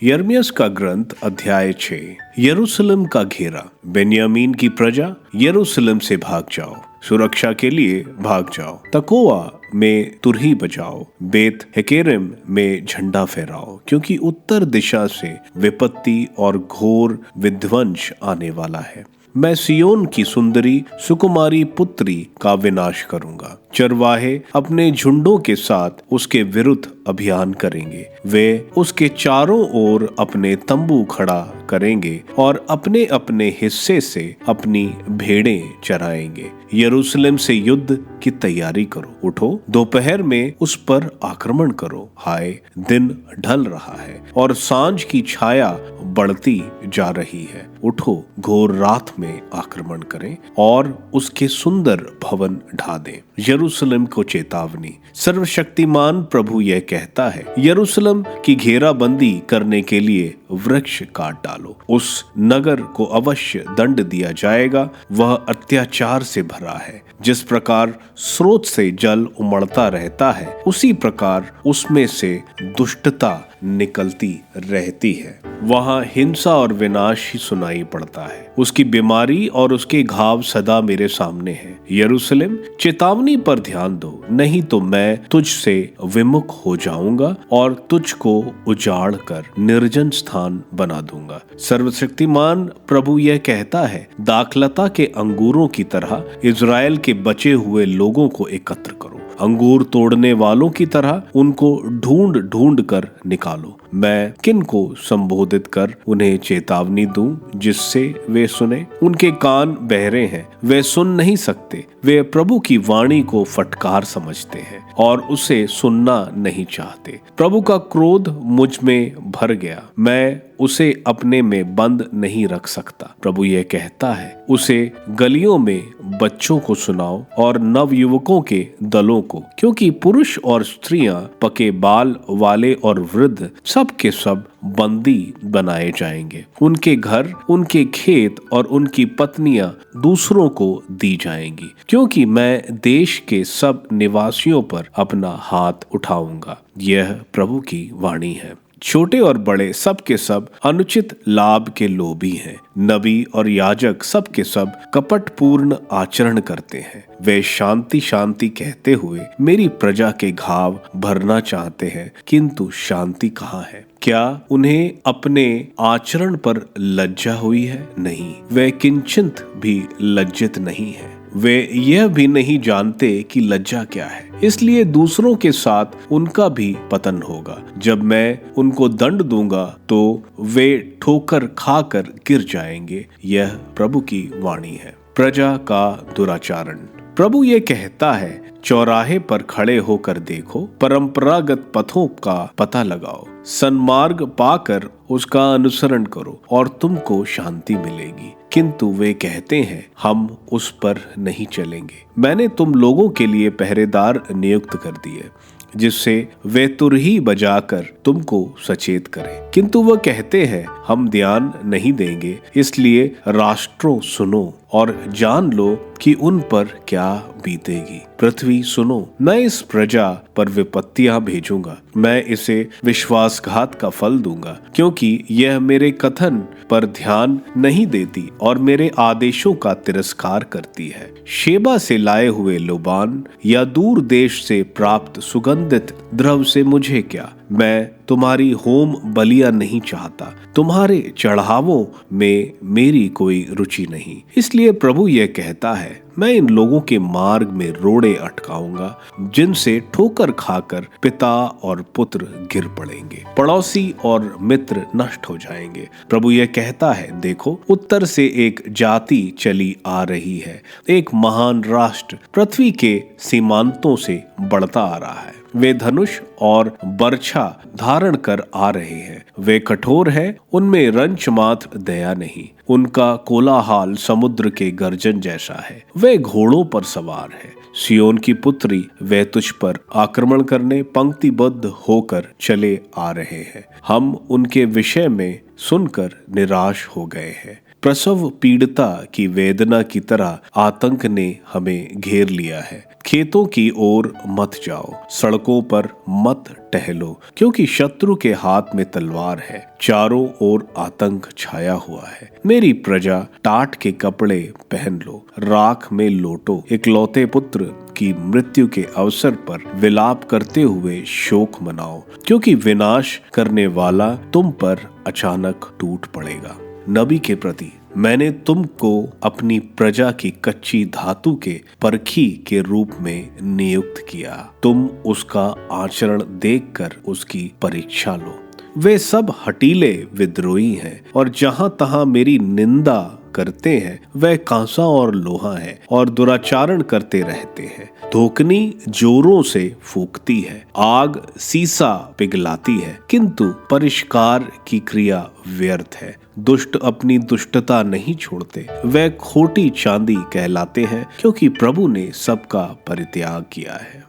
यिर्मयाह का ग्रंथ अध्याय 6। यरूशलेम का घेरा। बेन्यामीन की प्रजा, यरूशलेम से भाग जाओ, सुरक्षा के लिए भाग जाओ। तकोआ में तुरही बजाओ, बेत हेकेरेम में झंडा फहराओ, क्योंकि उत्तर दिशा से विपत्ति और घोर विध्वंस आने वाला है। मैं सियोन की सुंदरी सुकुमारी पुत्री का विनाश करूंगा। चरवाहे अपने झुंडों के साथ उसके विरुद्ध अभियान करेंगे। वे उसके चारों ओर अपने तंबू खड़ा करेंगे और अपने अपने हिस्से से अपनी भेड़ें चराएंगे। यरूशलेम से युद्ध की तैयारी करो, उठो, दोपहर में उस पर आक्रमण करो। हाय, दिन ढल रहा है और सांझ की छाया बढ़ती जा रही है। उठो, घोर रात में आक्रमण करें और उसके सुंदर भवन ढा दें। यरूशलेम को चेतावनी। सर्वशक्तिमान प्रभु यह कहता है, यरूशलेम की घेराबंदी करने के लिए वृक्ष काट डालो। उस नगर को अवश्य दंड दिया जाएगा। वह अत्याचार से भरा है। जिस प्रकार स्रोत से जल उमड़ता रहता है, उसी प्रकार उसमें से दुष्टता निकलती रहती है। वहां हिंसा और विनाश ही सुनाई पड़ता है। उसकी बीमारी और उसके घाव सदा मेरे सामने हैं। यरूशलेम, चेतावनी पर ध्यान दो, नहीं तो मैं तुझसे विमुख हो जाऊंगा और तुझको उजाड़ कर निर्जन स्थान बना दूंगा। सर्वशक्तिमान प्रभु यह कहता है, दाखलता के अंगूरों की तरह इज़राइल के बचे हुए लोगों को एकत्र करो। अंगूर तोड़ने वालों की तरह उनको ढूंढ ढूंढ कर निकालो। मैं किन को संबोधित कर उन्हें चेतावनी दूं जिससे वे सुने? उनके कान बहरे हैं, वे सुन नहीं सकते। वे प्रभु की वाणी को फटकार समझते हैं और उसे सुनना नहीं चाहते। प्रभु का क्रोध मुझ में भर गया, मैं उसे अपने में बंद नहीं रख सकता। प्रभु यह कहता है, उसे गलियों में बच्चों को सुनाओ और नवयुवकों के दलों को, क्योंकि पुरुष और स्त्रियां, पके बाल वाले और वृद्ध, सब के सब बंदी बनाए जाएंगे। उनके घर, उनके खेत और उनकी पत्नियां दूसरों को दी जाएंगी, क्योंकि मैं देश के सब निवासियों पर अपना हाथ उठाऊंगा। यह प्रभु की वाणी है। छोटे और बड़े सब के सब अनुचित लाभ के लोभी हैं। नबी और याजक सब के सब कपटपूर्ण आचरण करते हैं। वे शांति शांति कहते हुए मेरी प्रजा के घाव भरना चाहते हैं, किंतु शांति कहाँ है? क्या उन्हें अपने आचरण पर लज्जा हुई है? नहीं, वे किंचित भी लज्जित नहीं है। वे यह भी नहीं जानते कि लज्जा क्या है, इसलिए दूसरों के साथ उनका भी पतन होगा। जब मैं उनको दंड दूंगा तो वे ठोकर खाकर गिर जाएंगे। यह प्रभु की वाणी है। प्रजा का दुराचरण। प्रभु ये कहता है, चौराहे पर खड़े होकर देखो, परंपरागत पथों का पता लगाओ, सन्मार्ग पाकर उसका अनुसरण करो और तुमको शांति मिलेगी। किंतु वे कहते हैं, हम उस पर नहीं चलेंगे। मैंने तुम लोगों के लिए पहरेदार नियुक्त कर दिए, जिससे वे तुरही बजाकर तुमको सचेत करें। किंतु वह कहते हैं, हम ध्यान नहीं देंगे। इसलिए राष्ट्रों, सुनो और जान लो कि उन पर क्या बीतेगी। पृथ्वी सुनो, मैं इस प्रजा पर विपत्तियां भेजूंगा। मैं इसे विश्वासघात का फल दूंगा, क्योंकि यह मेरे कथन पर ध्यान नहीं देती और मेरे आदेशों का तिरस्कार करती है। शेबा से लाए हुए लोबान या दूर देश से प्राप्त सुगंधित द्रव से मुझे क्या? मैं तुम्हारी होम बलियां नहीं चाहता, तुम्हारे चढ़ावों में मेरी कोई रुचि नहीं। इसलिए प्रभु यह कहता है, मैं इन लोगों के मार्ग में रोड़े अटकाऊंगा, जिनसे ठोकर खाकर पिता और पुत्र गिर पड़ेंगे, पड़ोसी और मित्र नष्ट हो जाएंगे। प्रभु यह कहता है, देखो, उत्तर से एक जाति चली आ रही है, एक महान राष्ट्र पृथ्वी के सीमांतों से बढ़ता आ रहा है। वे धनुष और बर्छा धारण कर आ रहे हैं। वे कठोर हैं, उनमें रंच मात्र दया नहीं। उनका कोलाहल समुद्र के गर्जन जैसा है। वे घोड़ों पर सवार है। सियोन की पुत्री, वे तुझ पर आक्रमण करने पंक्तिबद्ध होकर चले आ रहे हैं। हम उनके विषय में सुनकर निराश हो गए हैं। प्रसव पीड़िता की वेदना की तरह आतंक ने हमें घेर लिया है। खेतों की ओर मत जाओ, सड़कों पर मत टहलो, क्योंकि शत्रु के हाथ में तलवार है, चारों ओर आतंक छाया हुआ है। मेरी प्रजा, टाट के कपड़े पहन लो, राख में लोटो, इकलौते पुत्र की मृत्यु के अवसर पर विलाप करते हुए शोक मनाओ, क्योंकि विनाश करने वाला तुम पर अचानक टूट पड़ेगा। नबी के प्रति, मैंने तुमको अपनी प्रजा की कच्ची धातु के परखी के रूप में नियुक्त किया। तुम उसका आचरण देखकर उसकी परीक्षा लो। वे सब हठीले विद्रोही हैं और जहां तहां मेरी निंदा करते हैं वह कांसा और लोहा है और दुराचारण करते रहते हैं। धोकनी जोरों से फूंकती है, आग सीसा पिघलाती है, किंतु परिष्कार की क्रिया व्यर्थ है। दुष्ट अपनी दुष्टता नहीं छोड़ते, वह खोटी चांदी कहलाते हैं, क्योंकि प्रभु ने सबका परित्याग किया है।